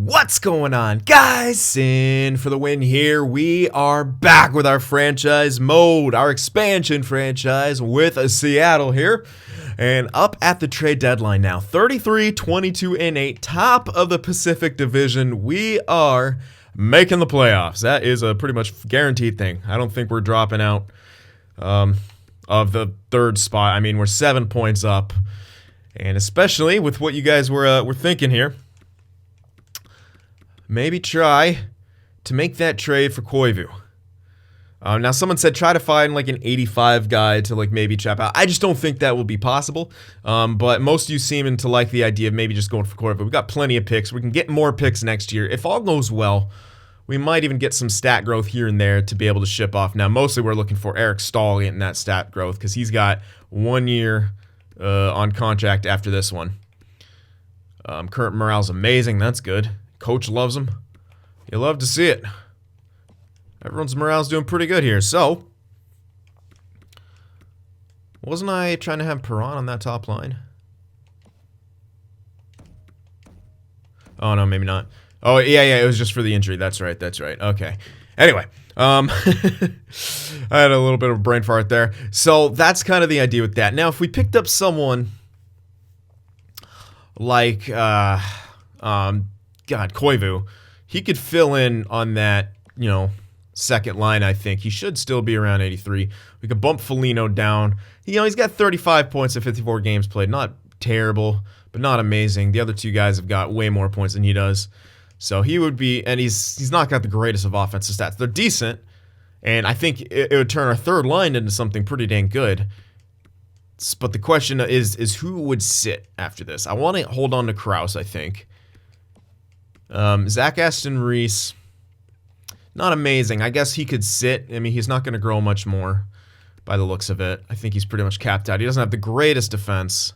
What's going on, guys? Cyn for the win here. We are back with our franchise mode, our expansion franchise with Seattle here. And up at the trade deadline now, 33, 22, and 8, top of the Pacific Division. We are making the playoffs. That is a pretty much guaranteed thing. I don't think we're dropping out of the third spot. I mean, we're 7 points up. And especially with what you guys were thinking here, maybe try to make that trade for Koivu. Now, someone said try to find like an 85 guy to like maybe chop out. I just don't think that will be possible. But most of you seem to like the idea of maybe just going for Koivu. We've got plenty of picks. We can get more picks next year. If all goes well, we might even get some stat growth here and there to be able to ship off. Now, mostly we're looking for Eric Stahl getting that stat growth because he's got 1 year on contract after this one. Current morale's amazing. That's good. Coach loves him. You love to see it. Everyone's morale's doing pretty good here. So, wasn't I trying to have Perron on that top line? Oh, no, maybe not. Oh, yeah, it was just for the injury. That's right. Okay. Anyway, I had a little bit of a brain fart there. So, that's kind of the idea with that. Now, if we picked up someone like, Koivu, he could fill in on that, second line, I think. He should still be around 83. We could bump Foligno down. He's got 35 points in 54 games played. Not terrible, but not amazing. The other two guys have got way more points than he does. So he would be, and he's not got the greatest of offensive stats. They're decent, and I think it would turn our third line into something pretty dang good. But the question is who would sit after this? I want to hold on to Krause, I think. Zach Aston Reese, not amazing. I guess he could sit. I mean, he's not going to grow much more by the looks of it. I think he's pretty much capped out. He doesn't have the greatest defense.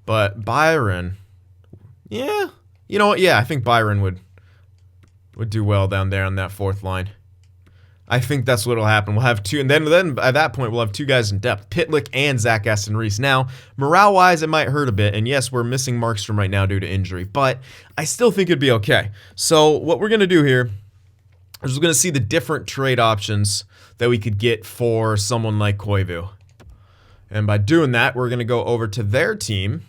But Byron, yeah. You know what? Yeah, I think Byron would do well down there on that fourth line. I think that's what'll happen. We'll have two, and then at that point, we'll have two guys in depth, Pitlick and Zach Aston Reese. Now, morale-wise, it might hurt a bit, and yes, we're missing Markstrom right now due to injury, but I still think it'd be okay. So what we're going to do here is we're going to see the different trade options that we could get for someone like Koivu. And by doing that, we're going to go over to their team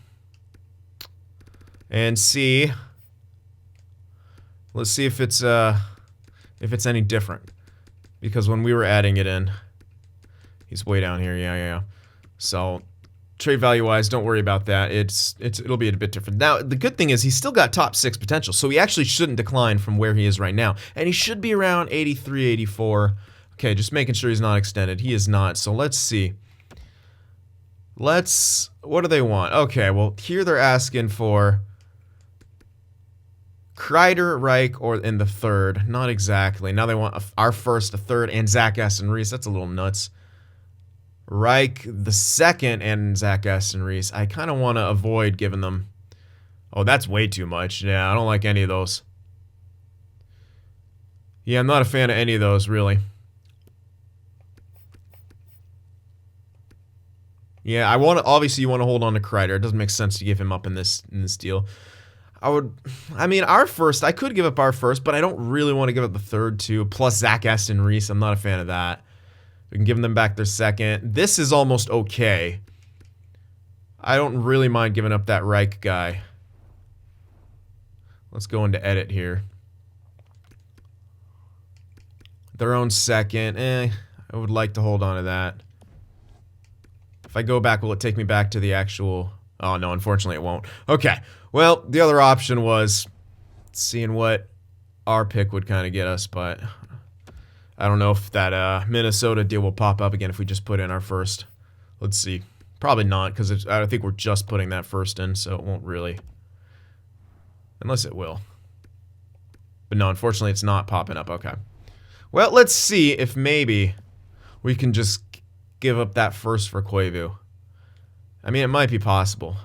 and see. Let's see if it's any different. Because when we were adding it in, he's way down here. Yeah. So trade value wise, don't worry about that. It'll be a bit different. Now the good thing is he's still got top 6 potential, so he actually shouldn't decline from where he is right now, and he should be around 83, 84. Okay, just making sure he's not extended. He is not. So let's see. What do they want? Okay, well here they're asking for Kreider, Reich, or in the third. Not exactly. Now they want our first, a third, and Zach Aston Reese. That's a little nuts. Reich, the second, and Zach Aston Reese. I kind of want to avoid giving them. Oh, that's way too much. Yeah, I don't like any of those. Yeah, I'm not a fan of any of those, really. Yeah, obviously you want to hold on to Kreider. It doesn't make sense to give him up in this deal. Our first, I could give up our first, but I don't really want to give up the third too. Plus Zach Aston Reese, I'm not a fan of that. We can give them back their second. This is almost okay. I don't really mind giving up that Reich guy. Let's go into edit here. Their own second. I would like to hold on to that. If I go back, will it take me back to the actual... Oh, no, unfortunately it won't. Okay, well, the other option was seeing what our pick would kind of get us, but I don't know if that Minnesota deal will pop up again if we just put in our first. Let's see. Probably not, because I think we're just putting that first in, so it won't really. Unless it will. But no, unfortunately it's not popping up. Okay. Well, let's see if maybe we can just give up that first for Koivu. I mean, it might be possible.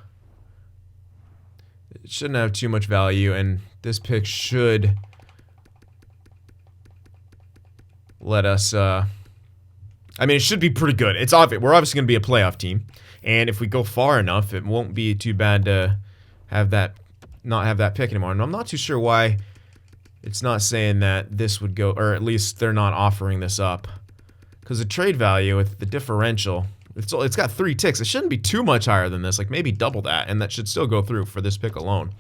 It shouldn't have too much value, and this pick should let us, I mean, it should be pretty good. It's obvious. We're obviously going to be a playoff team, and if we go far enough, it won't be too bad to have that not have that pick anymore. And I'm not too sure why it's not saying that this would go, or at least they're not offering this up. Because the trade value with the differential, it's got 3 ticks. It shouldn't be too much higher than this, like maybe double that, and that should still go through for this pick alone.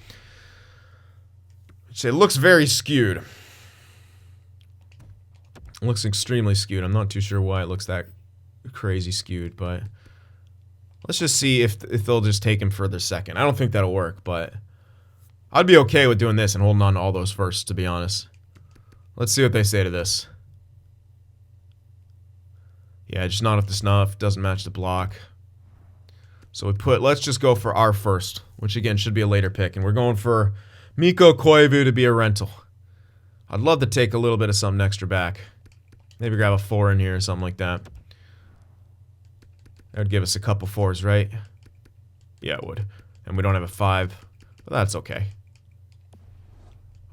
It looks very skewed. It looks extremely skewed. I'm not too sure why it looks that crazy skewed, but let's just see if they'll just take him for the second. I don't think that'll work, but I'd be okay with doing this and holding on to all those first, to be honest. Let's see what they say to this. Yeah, just not up to snuff. Doesn't match the block. So let's just go for our first, which again should be a later pick. And we're going for Mikko Koivu to be a rental. I'd love to take a little bit of something extra back. Maybe grab a 4 in here or something like that. That would give us a couple 4s, right? Yeah, it would. And we don't have a 5. But that's okay.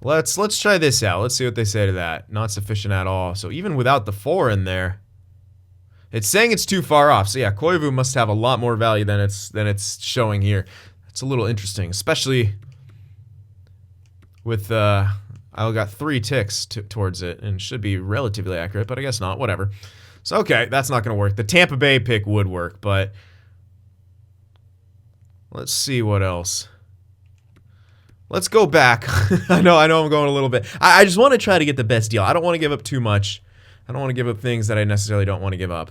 Let's try this out. Let's see what they say to that. Not sufficient at all. So even without the 4 in there, it's saying it's too far off. So yeah, Koivu must have a lot more value than it's showing here. That's a little interesting, especially with I got 3 ticks towards it, and it should be relatively accurate, but I guess not. Whatever. So okay, that's not going to work. The Tampa Bay pick would work, but let's see what else. Let's go back. I know I'm going a little bit. I just want to try to get the best deal. I don't want to give up too much. I don't want to give up things that I necessarily don't want to give up.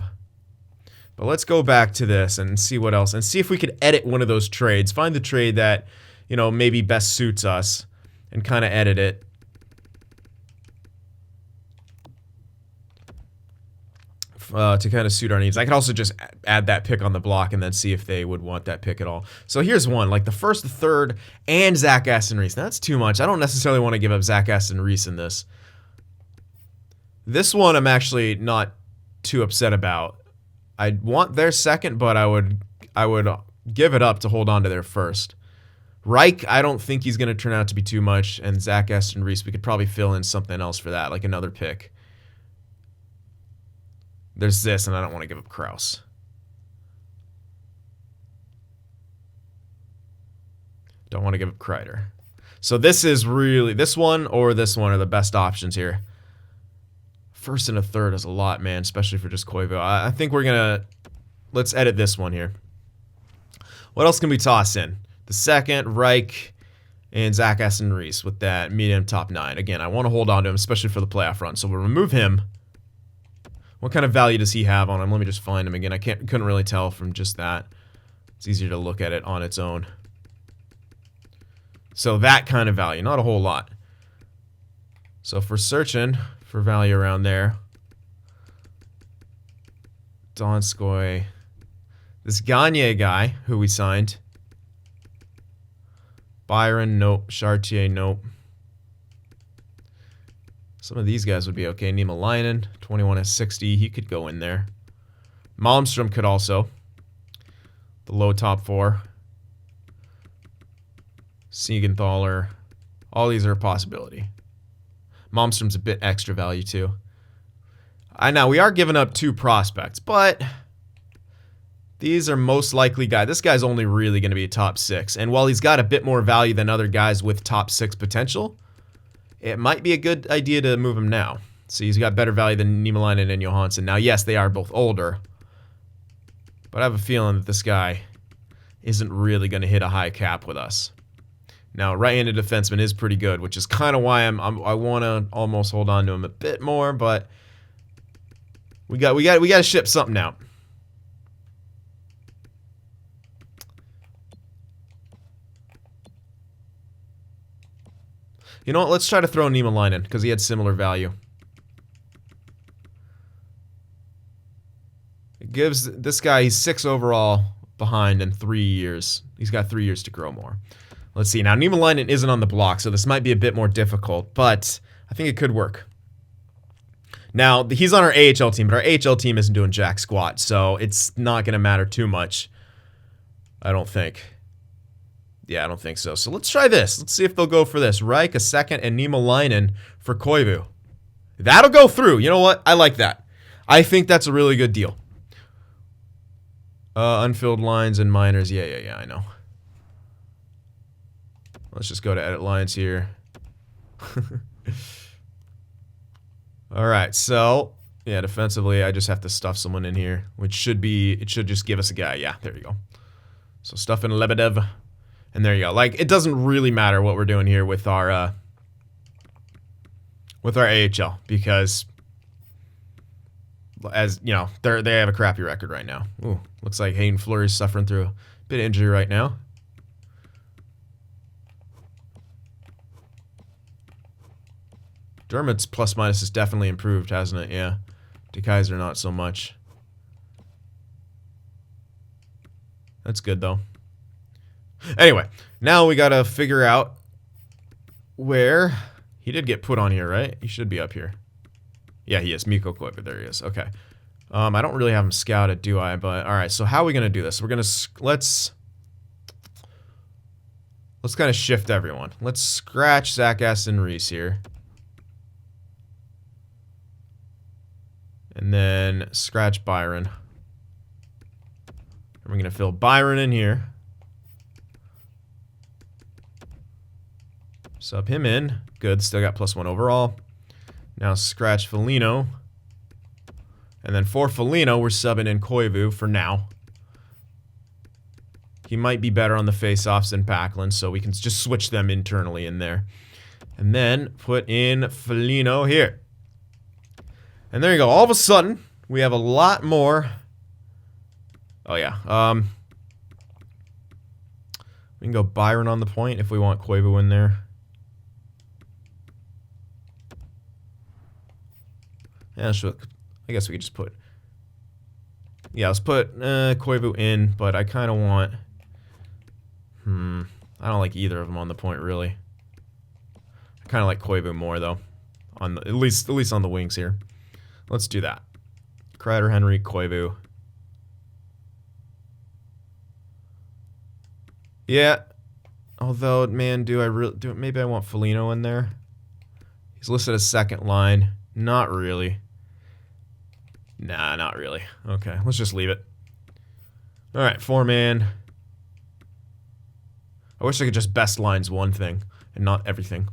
But let's go back to this and see what else. And see if we could edit one of those trades. Find the trade that, maybe best suits us. And kind of edit it. To kind of suit our needs. I could also just add that pick on the block and then see if they would want that pick at all. So here's one, like the first, the third, and Zach Aston Reese. That's too much. I don't necessarily want to give up Zach Aston Reese in this. This one I'm actually not too upset about. I want their second, but I would give it up to hold on to their first. Reich, I don't think he's going to turn out to be too much, and Zach Aston Reese, we could probably fill in something else for that, like another pick. There's this, and I don't want to give up Kraus. Don't want to give up Kreider. So this is really, this one or this one are the best options here. First and a third is a lot, man, especially for just Koivu. I think we're going to, let's edit this one here. What else can we toss in? The second, Reich, and Zach Aston Reese with that medium top 9. Again, I want to hold on to him, especially for the playoff run. So we'll remove him. What kind of value does he have on him? Let me just find him again. I couldn't really tell from just that. It's easier to look at it on its own. So that kind of value, not a whole lot. So if we're searching for value around there, Donskoy, this Gagne guy who we signed, Byron, nope. Chartier, nope. Some of these guys would be okay. Niemelainen, 21 at 60. He could go in there. Malmstrom could also. The low top 4. Siegenthaler. All these are a possibility. Malmstrom's a bit extra value too. I know we are giving up 2 prospects, but these are most likely guys. This guy's only really going to be a top 6. And while he's got a bit more value than other guys with top 6 potential, it might be a good idea to move him now. So he's got better value than Niemelainen and Johansson. Now, yes, they are both older, but I have a feeling that this guy isn't really going to hit a high cap with us. Now, right-handed defenseman is pretty good, which is kind of why I want to almost hold on to him a bit more, but we got to ship something out. You know what? Let's try to throw Niemelainen because he had similar value. It gives this guy, he's 6 overall behind in 3 years. He's got 3 years to grow more. Let's see. Now, Niemelainen isn't on the block, so this might be a bit more difficult, but I think it could work. Now, he's on our AHL team, but our AHL team isn't doing jack squat, so it's not going to matter too much, I don't think. Yeah, I don't think so. So let's try this. Let's see if they'll go for this. Reich, a second, and Niemelainen for Koivu. That'll go through. You know what? I like that. I think that's a really good deal. Unfilled lines and minors. Yeah, I know. Let's just go to edit lines here. All right, so yeah, defensively, I just have to stuff someone in here, which should be, it should just give us a guy. Yeah, there you go. So stuff in Lebedev, and there you go. Like, it doesn't really matter what we're doing here with our AHL, because as you know, they have a crappy record right now. Ooh, looks like Hayden Fleury's suffering through a bit of injury right now. Dermott's plus minus has definitely improved, hasn't it? Yeah. DeKaiser not so much. That's good though. Anyway, now we gotta figure out where he did get put on here, right? He should be up here. Yeah, he is. Mikko Koivu, there he is. Okay. I don't really have him scouted, do I? But all right. So how are we gonna do this? We're gonna let's kind of shift everyone. Let's scratch Zach Aston Reese here. And then scratch Byron. And we're going to fill Byron in here. Sub him in. Good. Still got +1 overall. Now scratch Foligno. And then for Foligno, we're subbing in Koivu for now. He might be better on the face-offs than Packlin, so we can just switch them internally in there. And then put in Foligno here. And there you go. All of a sudden, we have a lot more. Oh, yeah. We can go Byron on the point if we want Koivu in there. Yeah, I guess we could just put... Yeah, let's put Koivu in, but I kind of want... I don't like either of them on the point, really. I kind of like Koivu more, though. On the, at least on the wings here. Let's do that. Kreider, Henry, Koivu. Yeah. Although, man, maybe I want Foligno in there. He's listed as second line. Not really. Nah, not really. Okay, let's just leave it. All right, 4-man. I wish I could just best lines one thing and not everything.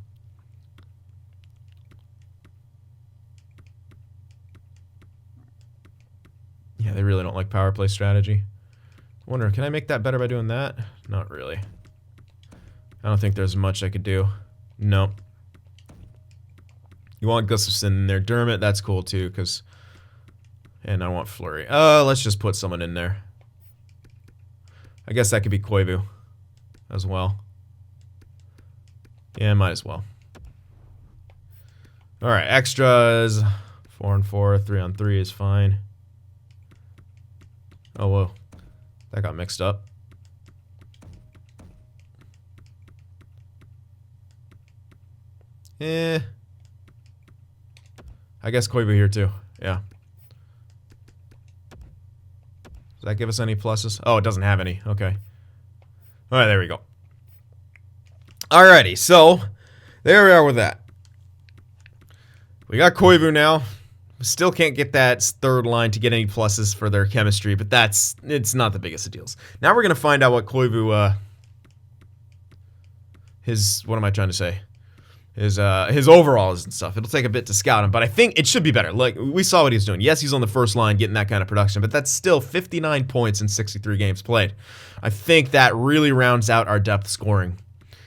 Yeah, they really don't like power play strategy. I wonder, can I make that better by doing that? Not really. I don't think there's much I could do. Nope. You want Gustafsson in there. Dermott, that's cool too, because... And I want Fleury. Let's just put someone in there. I guess that could be Koivu as well. Yeah, might as well. Alright, extras. 4-on-4, 3-on-3 is fine. Oh, whoa. That got mixed up. I guess Koivu here too. Yeah. Does that give us any pluses? Oh, it doesn't have any. Okay. Alright, there we go. Alrighty, so there we are with that. We got Koivu now. Still can't get that third line to get any pluses for their chemistry, but it's not the biggest of deals. Now we're gonna find out what Koivu what am I trying to say? His overalls and stuff. It'll take a bit to scout him, but I think it should be better. Like, we saw what he's doing. Yes, he's on the first line getting that kind of production, but that's still 59 points in 63 games played. I think that really rounds out our depth scoring,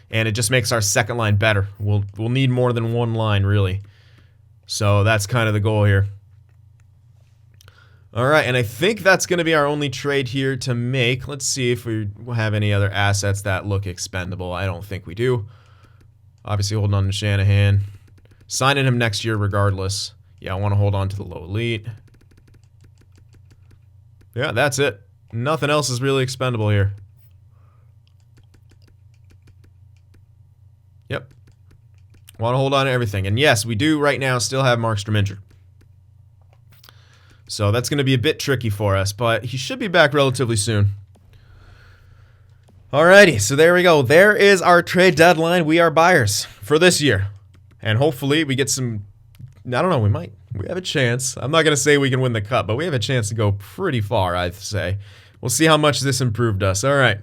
and it just makes our second line better. We'll need more than one line, really. So that's kind of the goal here. All right, and I think that's going to be our only trade here to make. Let's see if we have any other assets that look expendable. I don't think we do. Obviously holding on to Shanahan. Signing him next year regardless. Yeah, I want to hold on to the low elite. Yeah, that's it. Nothing else is really expendable here. Yep. Want to hold on to everything. And yes, we do right now still have Markstrom injured. So that's going to be a bit tricky for us, but he should be back relatively soon. Alrighty, so there we go. There is our trade deadline. We are buyers for this year. And hopefully we get some... I don't know, we have a chance. I'm not going to say we can win the cup, but we have a chance to go pretty far, I'd say. We'll see how much this improved us. Alright.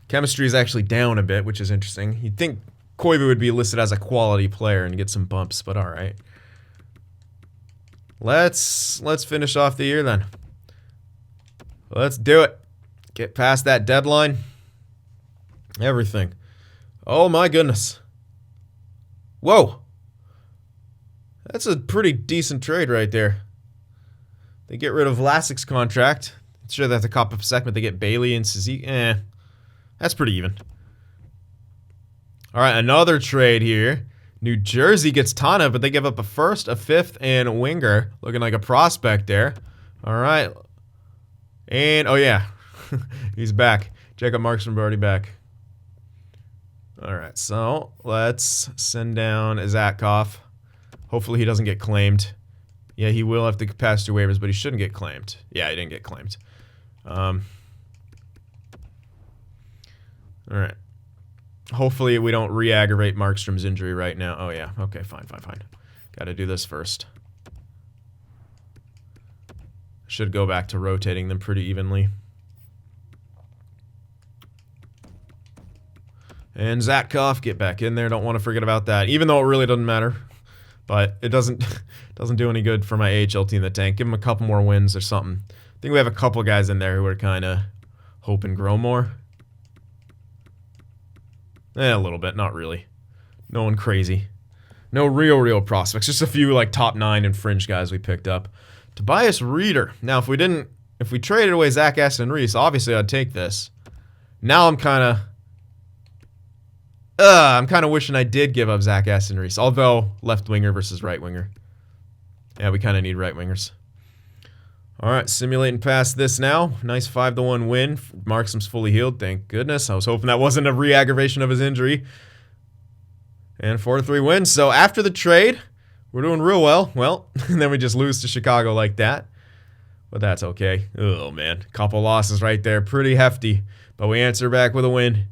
Chemistry is actually down a bit, which is interesting. You'd think Koivu would be listed as a quality player and get some bumps, but all right. Let's finish off the year then. Let's do it. Get past that deadline. Everything. Oh my goodness. Whoa. That's a pretty decent trade right there. They get rid of Vlasic's contract. Sure, that's a cop up segment. They get Bailey and Suzuki. That's pretty even. All right, another trade here. New Jersey gets Tana, but they give up a first, a fifth, and a winger. Looking like a prospect there. All right. And, oh yeah, he's back. Jacob Markstrom already back. All right, so let's send down Zatkov. Hopefully he doesn't get claimed. Yeah, he will have to pass through waivers, but he shouldn't get claimed. Yeah, he didn't get claimed. All right. Hopefully we don't re-aggravate Markstrom's injury right now. Oh, yeah. Okay, fine. Got to do this first. Should go back to rotating them pretty evenly. And Zatkov, get back in there. Don't want to forget about that, even though it really doesn't matter. But it doesn't do any good for my AHL team in the tank. Give them a couple more wins or something. I think we have a couple guys in there who are kind of hope and grow more. A little bit, not really. No one crazy. No real prospects. Just a few like top 9 and fringe guys we picked up. Tobias Reeder. Now, if we traded away Zach Aston Reese, obviously I'd take this. Now I'm kind of wishing I did give up Zach Aston Reese. Although left winger versus right winger. Yeah, we kind of need right wingers. All right, simulating past this now. Nice 5-1 win. Markstrom's fully healed, thank goodness. I was hoping that wasn't a re-aggravation of his injury. And 4-3 win. So after the trade, we're doing real well. Well, and then we just lose to Chicago like that. But that's okay. Oh, man. Couple losses right there. Pretty hefty. But we answer back with a win.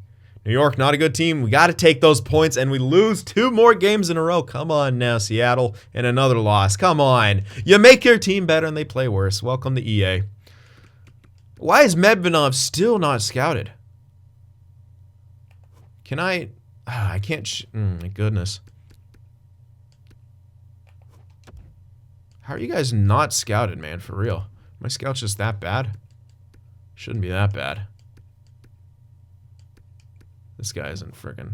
New York, not a good team. We got to take those points, and we lose 2 more games in a row. Come on now, Seattle, and another loss. Come on. You make your team better, and they play worse. Welcome to EA. Why is Medvedov still not scouted? Can I... I can't... my goodness. How are you guys not scouted, man, for real? My scout's just that bad? Shouldn't be that bad. This guy isn't freaking...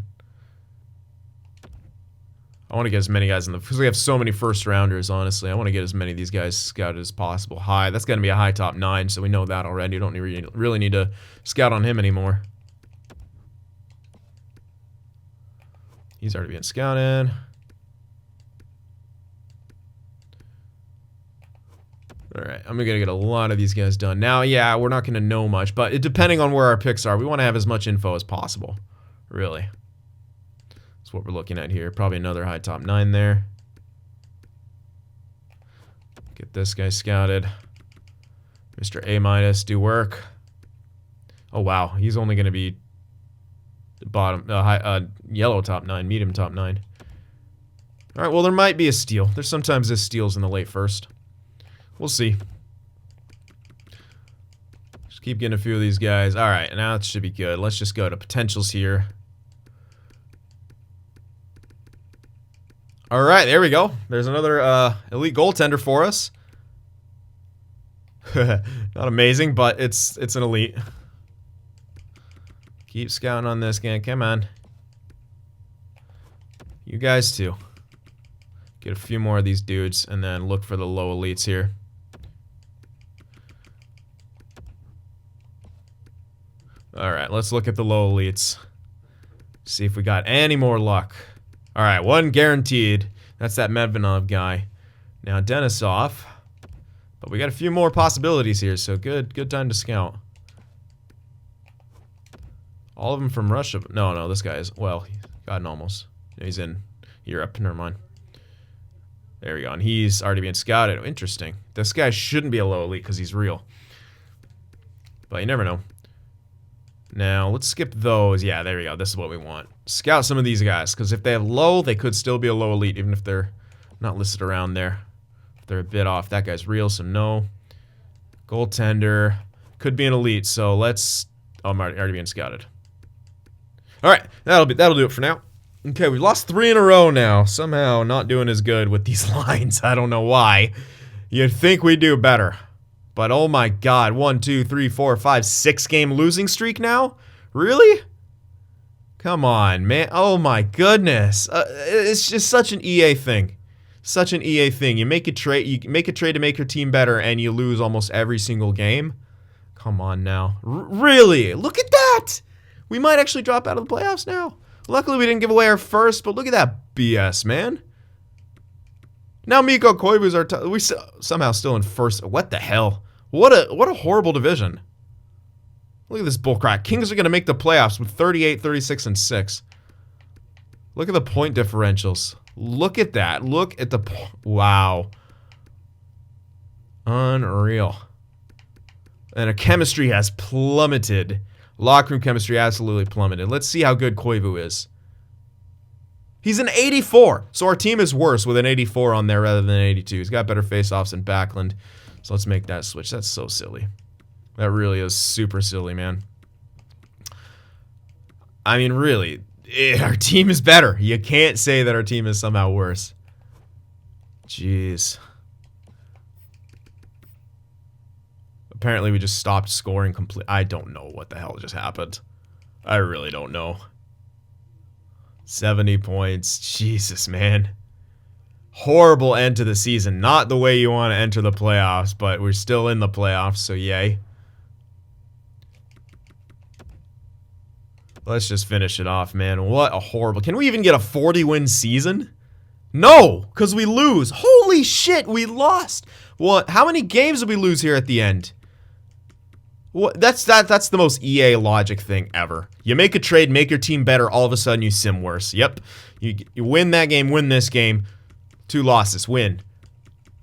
I want to get as many guys in the... Because we have so many first rounders, honestly. I want to get as many of these guys scouted as possible. High. That's going to be a high top 9, so we know that already. You don't really need to scout on him anymore. He's already been scouted. Alright, I'm going to get a lot of these guys done. Now, yeah, we're not going to know much, but depending on where our picks are, we want to have as much info as possible. Really. That's what we're looking at here. Probably another high top 9 there. Get this guy scouted. Mr. A-, do work. Oh, wow. He's only going to be bottom, yellow top 9, medium top 9. Alright, well, there might be a steal. There's sometimes this steals in the late first. We'll see. Just keep getting a few of these guys. Alright, now it should be good. Let's just go to potentials here. Alright, there we go. There's another elite goaltender for us. Not amazing, but it's an elite. Keep scouting on this guy. Come on. You guys too. Get a few more of these dudes and then look for the low elites here. Alright, let's look at the low elites. See if we got any more luck. Alright, one guaranteed. That's that Medvedov guy. Now Denisov. But we got a few more possibilities here, so good time to scout. All of them from Russia. No, this guy is, well, he's gotten almost. He's in Europe, never mind. There we go, and he's already being scouted. Interesting. This guy shouldn't be a low elite because he's real. But you never know. Now, let's skip those. Yeah, there we go. This is what we want. Scout some of these guys, because if they have low, they could still be a low elite, even if they're not listed around there. If they're a bit off. That guy's real, so no. Goaltender. Could be an elite, so let's... Oh, I'm already being scouted. All right, that'll do it for now. Okay, we lost 3 in a row now. Somehow not doing as good with these lines. I don't know why. You'd think we do better. But oh my god, 1, 2, 3, 4, 5, 6 game losing streak now? Really? Come on, man. Oh my goodness. It's just such an EA thing. Such an EA thing. You make a trade to make your team better and you lose almost every single game. Come on now. Really? Look at that. We might actually drop out of the playoffs now. Luckily, we didn't give away our first, but look at that BS, man. Now Mikko Koivu's we somehow still in first. What the hell? What a horrible division. Look at this bullcrap. Kings are going to make the playoffs with 38, 36, and 6. Look at the point differentials. Look at that. Look at the... Wow. Unreal. And our chemistry has plummeted. Locker room chemistry absolutely plummeted. Let's see how good Koivu is. He's an 84. So our team is worse with an 84 on there rather than an 82. He's got better faceoffs than Backlund. So let's make that switch. That's so silly. That really is super silly, man. I mean, really, our team is better. You can't say that our team is somehow worse. Jeez. Apparently, we just stopped scoring completely. I don't know what the hell just happened. I really don't know. 70 points. Jesus, man. Horrible end to the season. Not the way you want to enter the playoffs, but we're still in the playoffs, so yay. Let's just finish it off, man. What a horrible... Can we even get a 40-win season? No, because we lose. Holy shit, we lost. What? How many games did we lose here at the end? What? That's the most EA logic thing ever. You make a trade, make your team better, all of a sudden you sim worse. Yep. You win that game, win this game. 2 losses, win.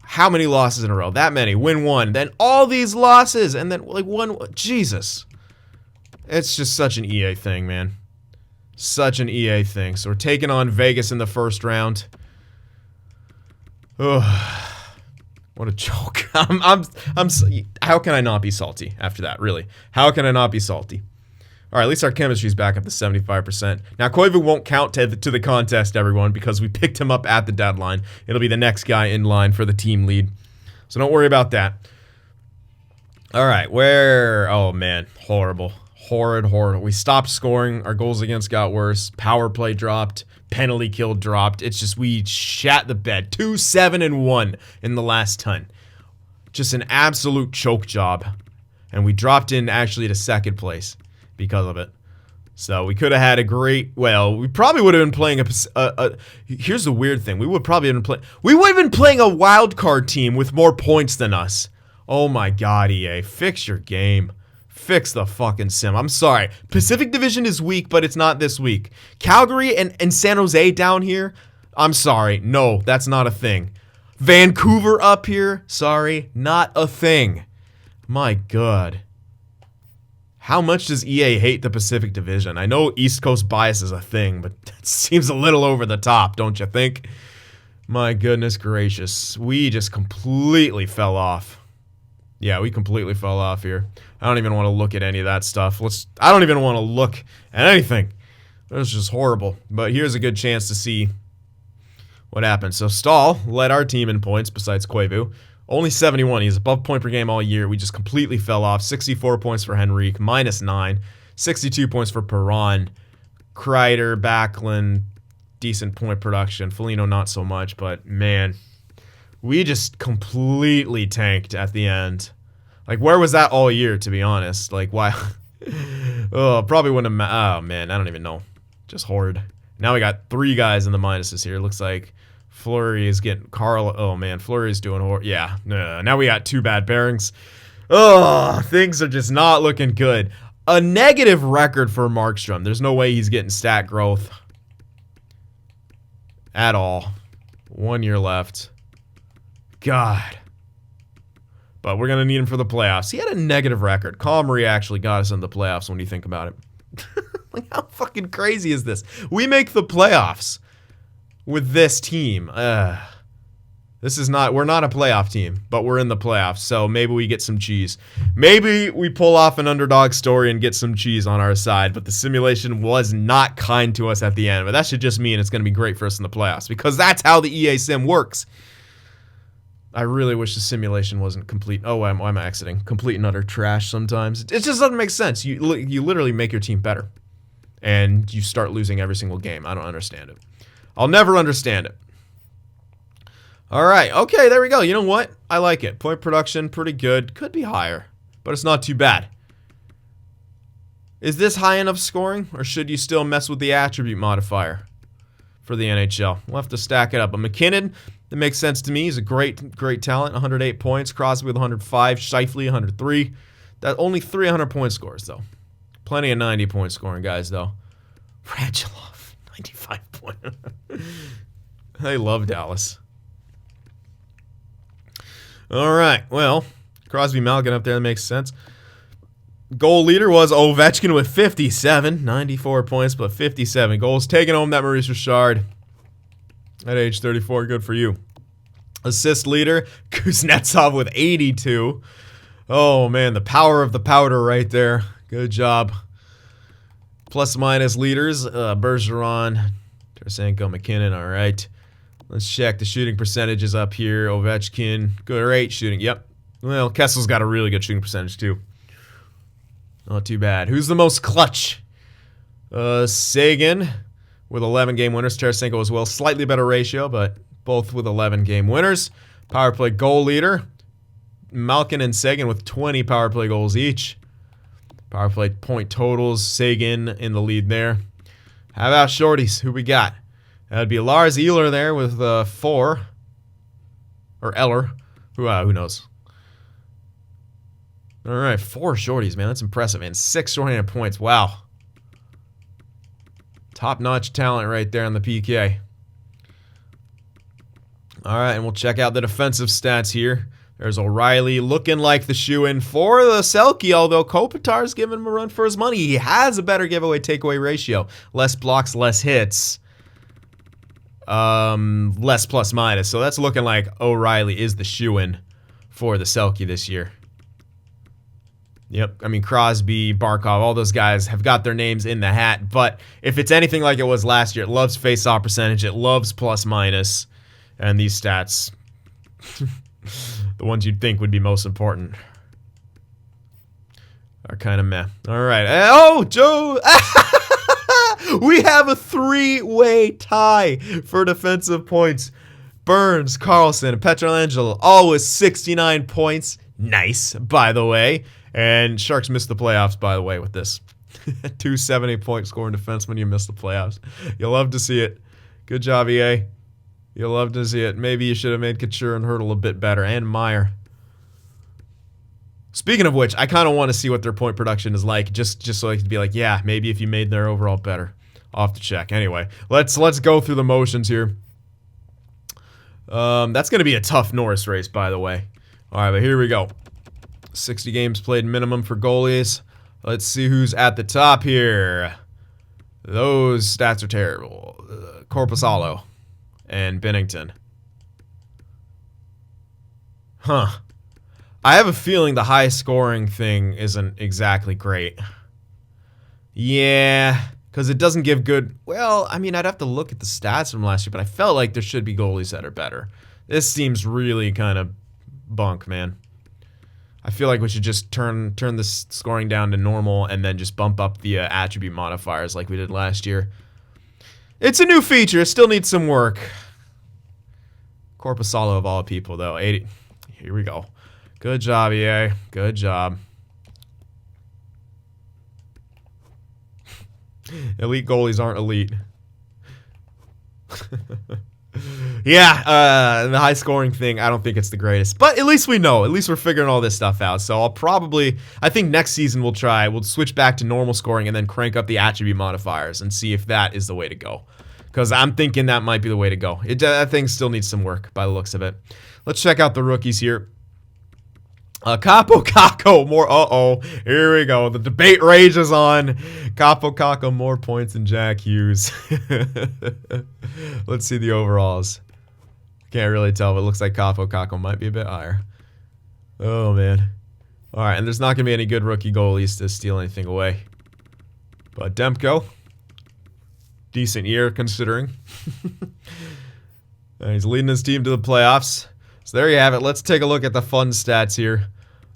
How many losses in a row? That many. Win 1. Then all these losses, and then like one... Jesus. It's just such an EA thing, man. Such an EA thing. So we're taking on Vegas in the first round. Ugh. What a joke. How can I not be salty after that, really? How can I not be salty? All right, at least our chemistry's back up to 75%. Now, Koivu won't count to the contest, everyone, because we picked him up at the deadline. It'll be the next guy in line for the team lead. So don't worry about that. All right, where... Oh, man. Horrible. Horrid. We stopped scoring. Our goals against got worse. Power play dropped. Penalty kill dropped. It's just we shat the bed. 2-7-1 in the last ton. Just an absolute choke job. And we dropped in actually to second place because of it. So we could have had a great... Well, we probably would have been playing here's the weird thing. We would have been playing a wild card team with more points than us. Oh my god, EA. Fix your game. Fix the fucking sim. I'm sorry. Pacific Division is weak, but it's not this week. Calgary and San Jose down here, I'm sorry. No, that's not a thing. Vancouver up here, sorry, not a thing. My god. How much does EA hate the Pacific Division? I know East Coast bias is a thing, but that seems a little over the top, don't you think? My goodness gracious. We just completely fell off. Yeah, we completely fell off here. I don't even want to look at any of that stuff. I don't even want to look at anything. It was just horrible. But here's a good chance to see what happened. So Stahl led our team in points besides Koivu. Only 71. He's above point per game all year. We just completely fell off. 64 points for Henrique, -9. 62 points for Perron. Kreider, Backlund, decent point production. Foligno not so much, but man... We just completely tanked at the end. Like, where was that all year, to be honest? Like, why? Oh, probably wouldn't have... Oh, man, I don't even know. Just horrid. Now we got 3 guys in the minuses here. Looks like Fleury is getting... Oh, man, Fleury is doing horrid. Yeah, now we got 2 bad pairings. Oh, things are just not looking good. A negative record for Markstrom. There's no way he's getting stat growth. At all. 1 year left. God. But we're going to need him for the playoffs. He had a negative record. Comrie actually got us in the playoffs when you think about it. Like, how fucking crazy is this? We make the playoffs with this team. This is not, we're not a playoff team, but we're in the playoffs, so maybe we get some cheese. Maybe we pull off an underdog story and get some cheese on our side, but the simulation was not kind to us at the end. But that should just mean it's going to be great for us in the playoffs, because that's how the EA sim works. I really wish the simulation wasn't complete. Oh, why am I exiting? Complete and utter trash sometimes. It just doesn't make sense. You literally make your team better, and you start losing every single game. I don't understand it. I'll never understand it. All right, okay, there we go. You know what? I like it. Point production, pretty good. Could be higher, but it's not too bad. Is this high enough scoring, or should you still mess with the attribute modifier for the NHL? We'll have to stack it up. But McKinnon, that makes sense to me. He's a great talent. 108 points. Crosby with 105. Scheifele, 103. That only 300 point scores, though. Plenty of 90 point scoring guys, though. Radulov, 95 point. I love Dallas. All right, well, Crosby, Malkin up there, that makes sense. Goal leader was Ovechkin with 57, 94 points, but 57 goals. Taking home that Maurice Richard at age 34, good for you. Assist leader, Kuznetsov with 82. Oh, man, the power of the powder right there. Good job. Plus minus leaders, Bergeron, Tarasenko, McKinnon, all right. Let's check the shooting percentages up here. Ovechkin, great shooting. Yep. Well, Kessel's got a really good shooting percentage, too. Not too bad. Who's the most clutch? Sagan with 11 game winners. Tarasenko as well. Slightly better ratio, but both with 11 game winners. Power play goal leader. Malkin and Sagan with 20 power play goals each. Power play point totals. Sagan in the lead there. How about shorties? Who we got? That'd be Lars Eller there with 4. Or Eller. Who knows? All right, 4 shorties, man. That's impressive. And 6 shorthanded points. Wow. Top-notch talent right there on the PK. All right, and we'll check out the defensive stats here. There's O'Reilly looking like the shoe-in for the Selke, although Kopitar's giving him a run for his money. He has a better giveaway-takeaway ratio. Less blocks, less hits. Less plus minus. So that's looking like O'Reilly is the shoe-in for the Selke this year. Yep, I mean, Crosby, Barkov, all those guys have got their names in the hat, but if it's anything like it was last year, it loves face-off percentage, it loves plus-minus, and these stats, the ones you'd think would be most important, are kind of meh. All right. Oh, Joe! We have a 3-way tie for defensive points. Burns, Carlson, and Pietrangelo, all with 69 points. Nice, by the way. And Sharks missed the playoffs, by the way, with this. 270-point scoring defenseman, you missed the playoffs. You'll love to see it. Good job, EA. You'll love to see it. Maybe you should have made Couture and Hurdle a bit better, and Meyer. Speaking of which, I kind of want to see what their point production is like, just so I could be like, yeah, maybe if you made their overall better. I'll have to check. Anyway, let's go through the motions here. That's going to be a tough Norris race, by the way. All right, but here we go. 60 games played minimum for goalies. Let's see who's at the top here. Those stats are terrible. Korpisalo and Binnington. Huh. I have a feeling the high scoring thing isn't exactly great. Yeah, because it doesn't give good... Well, I mean, I'd have to look at the stats from last year, but I felt like there should be goalies that are better. This seems really kind of bunk, man. I feel like we should just turn the scoring down to normal and then just bump up the attribute modifiers like we did last year. It's a new feature. It still needs some work. Korpisalo of all people, though. 80. Here we go. Good job, EA. Good job. Elite goalies aren't elite. Yeah, the high scoring thing, I don't think it's the greatest. But at least we know. At least we're figuring all this stuff out. So I think next season we'll switch back to normal scoring and then crank up the attribute modifiers and see if that is the way to go. Because I'm thinking that might be the way to go. That thing still needs some work by the looks of it. Let's check out the rookies here. Capo Caco, more, here we go. The debate rages on. Capo Caco, more points than Jack Hughes. Let's see the overalls. Can't really tell, but it looks like Kako might be a bit higher. Oh, man. All right, and there's not going to be any good rookie goalies to steal anything away. But Demko, decent year considering. And he's leading his team to the playoffs. So there you have it. Let's take a look at the fun stats here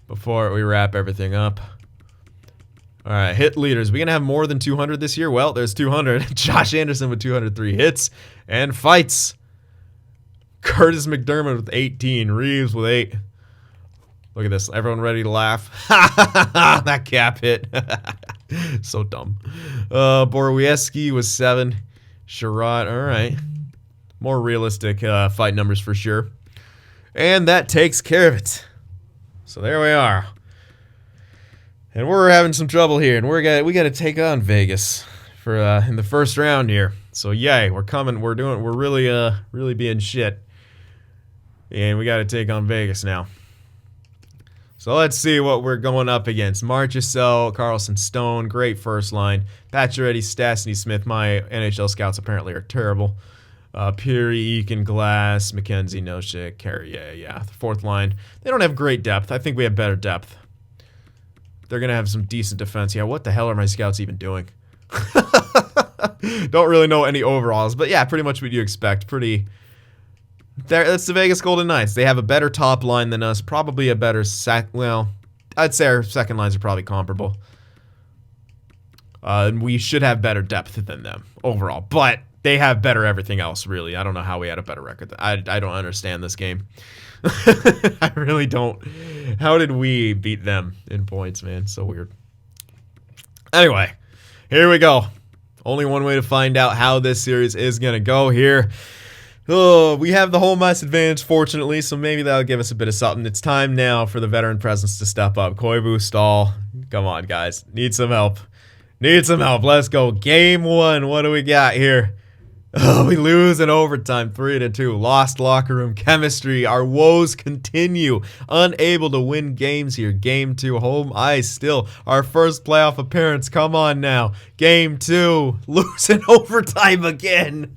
before we wrap everything up. All right, hit leaders. We going to have more than 200 this year? Well, there's 200. Josh Anderson with 203 hits and fights. Curtis McDermott with 18. Reeves with 8. Look at this. Everyone ready to laugh? That cap hit. So dumb. Borowieski was 7. Sherrod, all right. More realistic fight numbers for sure. And that takes care of it. So there we are. And we're having some trouble here, and we got to take on Vegas for in the first round here. So yay, we're coming. We're really being shit, and we got to take on Vegas now. So let's see what we're going up against. Marchessault, Carlson, Stone, great first line. Pacioretty, Stastny, Smith. My NHL scouts apparently are terrible. Peary, Eakin, Glass, McKenzie, Noshik, Carrier. Yeah, the fourth line. They don't have great depth. I think we have better depth. They're going to have some decent defense. Yeah, what the hell are my scouts even doing? Don't really know any overalls. But yeah, pretty much what you expect. That's the Vegas Golden Knights. They have a better top line than us. Probably a better well, I'd say our second lines are probably comparable. And we should have better depth than them overall. But they have better everything else, really. I don't know how we had a better record. I don't understand this game. I really don't. How did we beat them in points, man? So weird. Anyway, here we go. Only one way to find out how this series is going to go here. Oh, we have the home ice advantage, fortunately, so maybe that'll give us a bit of something. It's time now for the veteran presence to step up. Koivu, Stahl. Come on, guys. Need some help. Need some help. Let's go. Game 1. What do we got here? Oh, we lose in overtime, 3-2. Lost locker room chemistry. Our woes continue. Unable to win games here. Game 2, home ice still. Our first playoff appearance. Come on now. Game 2, lose in overtime again.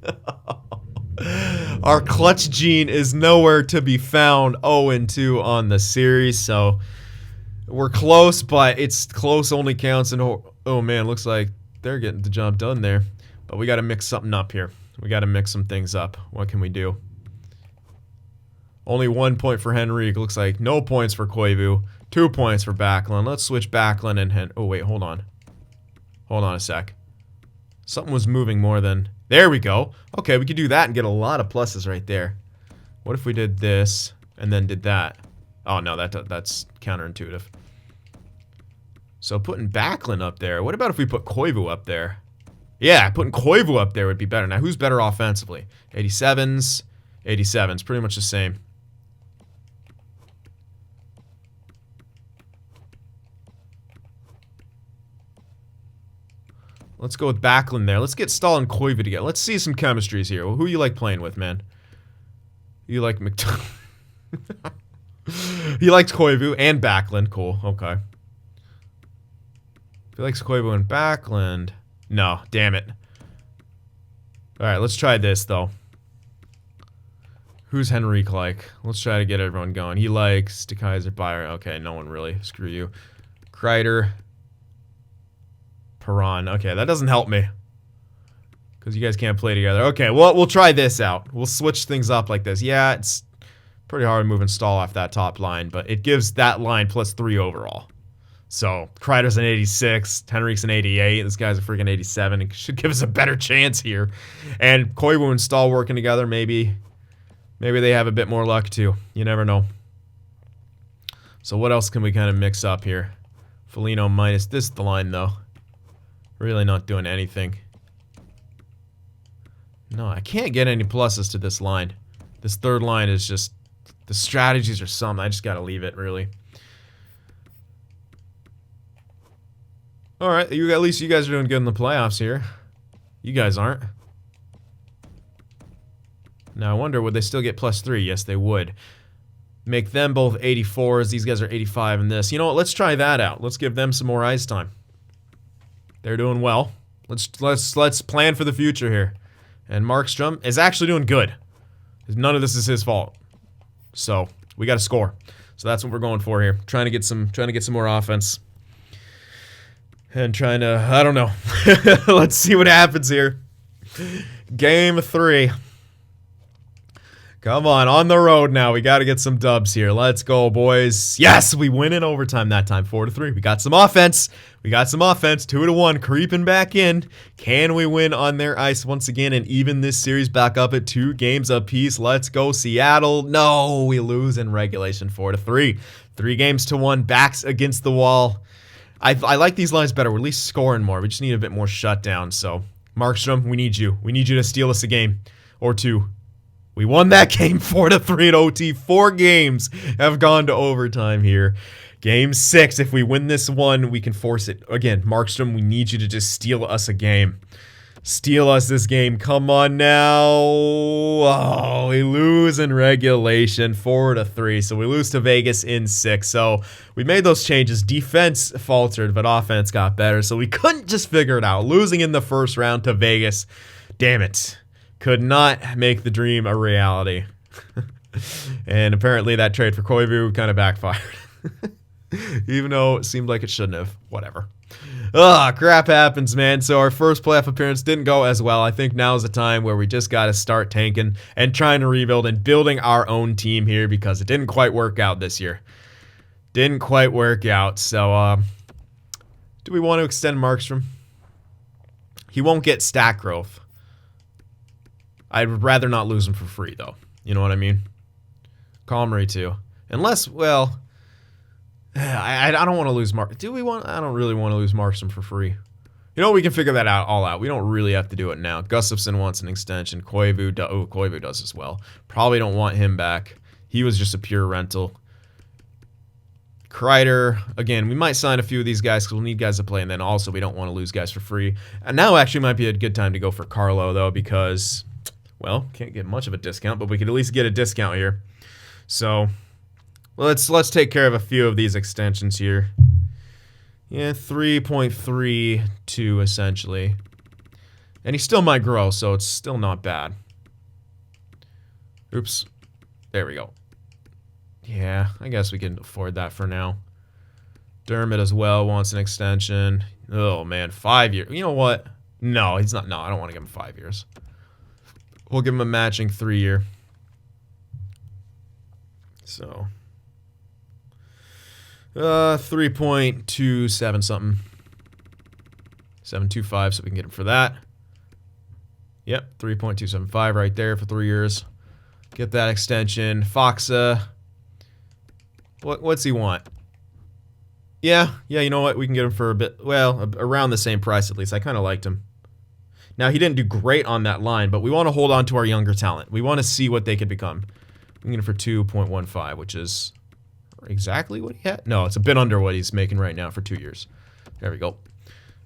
Our clutch gene is nowhere to be found. 0-2 on the series, so we're close, but it's close only counts. And oh man, looks like they're getting the job done there. But we got to mix something up here. We got to mix some things up. What can we do? Only 1 point for Henrique. Looks like no points for Koivu. 2 points for Backlund. Let's switch Backlund and oh, wait, hold on. Hold on a sec. Something was moving more than... There we go. Okay, we could do that and get a lot of pluses right there. What if we did this and then did that? Oh, no, that's counterintuitive. So putting Backlund up there. What about if we put Koivu up there? Yeah, putting Koivu up there would be better. Now, who's better offensively? 87s. 87s. Pretty much the same. Let's go with Backlund there. Let's get Stahl and Koivu together. Let's see some chemistries here. Who you like playing with, man? You like He likes Koivu and Backlund. Cool. Okay. He likes Koivu and Backlund. No, damn it. Alright, let's try this, though. Who's Henrique like? Let's try to get everyone going. He likes DeKaiser, Byron. Okay, no one really. Screw you. Kreider. Perron. Okay, that doesn't help me. Because you guys can't play together. Okay, well, we'll try this out. We'll switch things up like this. Yeah, it's pretty hard moving Stahl off that top line, but it gives that line +3 overall. So, Kreider's an 86, Henrique's an 88, this guy's a freaking 87. It should give us a better chance here. And Koivu and Stahl working together, maybe they have a bit more luck too. You never know. So what else can we kind of mix up here? Foligno minus this the line, though. Really not doing anything. No, I can't get any pluses to this line. This third line is just... The strategies are something. I just gotta leave it, really. Alright, at least you guys are doing good in the playoffs here. You guys aren't. Now, I wonder, would they still get +3? Yes, they would. Make them both 84s. These guys are 85 in this. You know what? Let's try that out. Let's give them some more ice time. They're doing well. Let's plan for the future here. And Markstrom is actually doing good. None of this is his fault. So we got to score. So that's what we're going for here. Trying to get some more offense. And trying to, I don't know. Let's see what happens here. Game 3. Come on the road now. We got to get some dubs here. Let's go, boys. Yes, we win in overtime that time, 4-3. We got some offense. 2-1, creeping back in. Can we win on their ice once again and even this series back up at 2 games apiece? Let's go, Seattle. No, we lose in regulation, 4-3. 3-1, backs against the wall. I like these lines better. We're at least scoring more. We just need a bit more shutdown. So, Markstrom, we need you. We need you to steal us a game or 2. We won that game 4-3 at OT. 4 games have gone to overtime here. Game 6, if we win this one, we can force it. Again, Markstrom, we need you to just steal us a game. Steal us this game. Come on now. Oh, we lose in regulation 4-3. So we lose to Vegas in 6. So we made those changes. Defense faltered, but offense got better. So we couldn't just figure it out. Losing in the first round to Vegas. Damn it. Could not make the dream a reality. And apparently that trade for Koivu kind of backfired. Even though it seemed like it shouldn't have. Whatever. Crap happens, man. So our first playoff appearance didn't go as well. I think now's the time where we just got to start tanking and trying to rebuild and building our own team here because it didn't quite work out this year. Didn't quite work out. So, do we want to extend Markstrom? He won't get stat growth. I'd rather not lose him for free, though. You know what I mean? Comrie, too. Unless, well, I don't want to lose Mark. Do we want? I don't really want to lose Markstrom for free. You know, we can figure that all out. We don't really have to do it now. Gustafsson wants an extension. Koivu does as well. Probably don't want him back. He was just a pure rental. Kreider, again, we might sign a few of these guys because we'll need guys to play, and then also we don't want to lose guys for free. And now actually might be a good time to go for Carlo, though, because, well, can't get much of a discount, but we could at least get a discount here. So, let's take care of a few of these extensions here. Yeah, 3.32 essentially. And he still might grow, so it's still not bad. Oops. There we go. Yeah, I guess we can afford that for now. Dermott as well wants an extension. Oh, man, 5 years. You know what? No, he's not. No, I don't want to give him 5 years. We'll give him a matching 3-year. So, 3.27 something. 725, so we can get him for that. Yep, 3.275 right there for 3 years. Get that extension. Foxa. What's he want? Yeah, you know what? We can get him for a bit, well, around the same price at least. I kind of liked him. Now, he didn't do great on that line, but we want to hold on to our younger talent. We want to see what they could become. We can get him for 2.15, which is exactly what he had. No, it's a bit under what he's making right now for 2 years. There we go.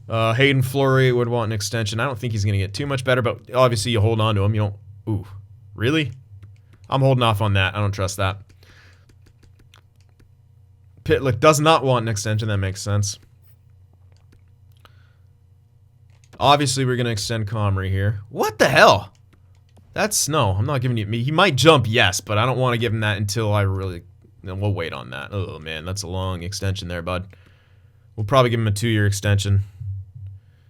Hayden Fleury would want an extension. I don't think he's going to get too much better, but obviously you hold on to him. You don't... Ooh, really? I'm holding off on that. I don't trust that. Pitlick does not want an extension. That makes sense. Obviously, we're going to extend Comrie here. What the hell? That's... No, I'm not giving you... He might jump, yes, but I don't want to give him that until I really... We'll wait on that. Oh, man, that's a long extension there, bud. We'll probably give him a 2-year extension.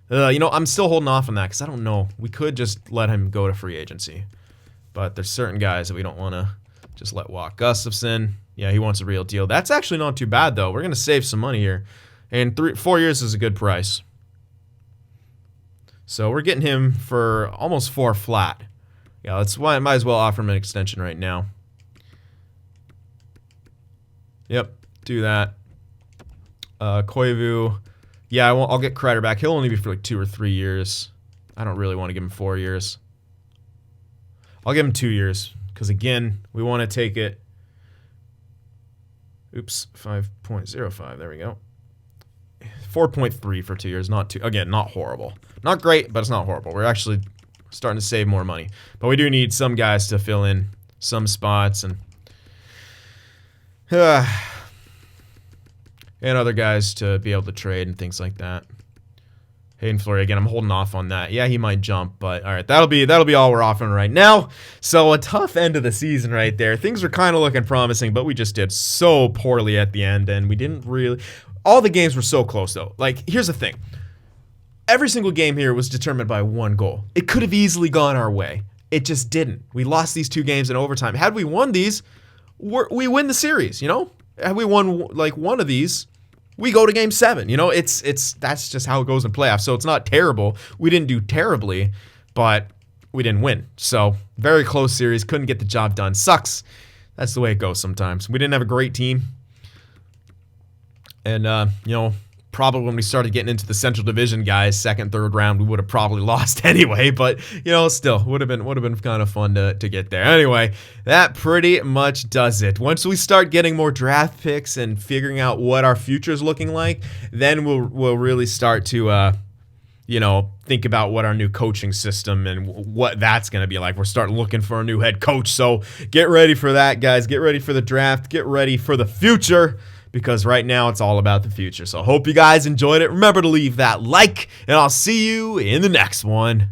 You know, I'm still holding off on that because I don't know. We could just let him go to free agency. But there's certain guys that we don't want to just let walk. Gustafsson, yeah, he wants a real deal. That's actually not too bad, though. We're going to save some money here. And 4 years is a good price. So we're getting him for almost 4 flat. Yeah, let's might as well offer him an extension right now. Yep, do that. Koivu. Yeah, I'll get Kreider back. He'll only be for like 2 or 3 years. I don't really want to give him 4 years. I'll give him 2 years. Because again, we want to take it. Oops, 5.05. There we go. 4.3 for 2 years. Not too. Again, not horrible. Not great, but it's not horrible. We're actually starting to save more money. But we do need some guys to fill in some spots and other guys to be able to trade and things like that. Hayden Fleury again. I'm holding off on that. Yeah, he might jump, but all right, that'll be all we're offering right now. So a tough end of the season right there. Things were kind of looking promising, but we just did so poorly at the end, and we didn't really. All the games were so close though. Like, here's the thing. Every single game here was determined by one goal. It could have easily gone our way. It just didn't. We lost these 2 games in overtime. Had we won these, we win the series. You know, had we won like one of these, we go to game 7. You know, that's just how it goes in playoffs. So it's not terrible. We didn't do terribly, but we didn't win. So very close series. Couldn't get the job done. Sucks. That's the way it goes sometimes. We didn't have a great team. And, you know, probably when we started getting into the Central Division, guys, 2nd, 3rd round, we would have probably lost anyway. But, you know, still would have been kind of fun to get there. Anyway, that pretty much does it. Once we start getting more draft picks and figuring out what our future is looking like, then we'll really start to, you know, think about what our new coaching system and what that's going to be like. We're starting looking for a new head coach. So get ready for that, guys. Get ready for the draft. Get ready for the future, because right now it's all about the future. So hope you guys enjoyed it. Remember to leave that like, and I'll see you in the next one.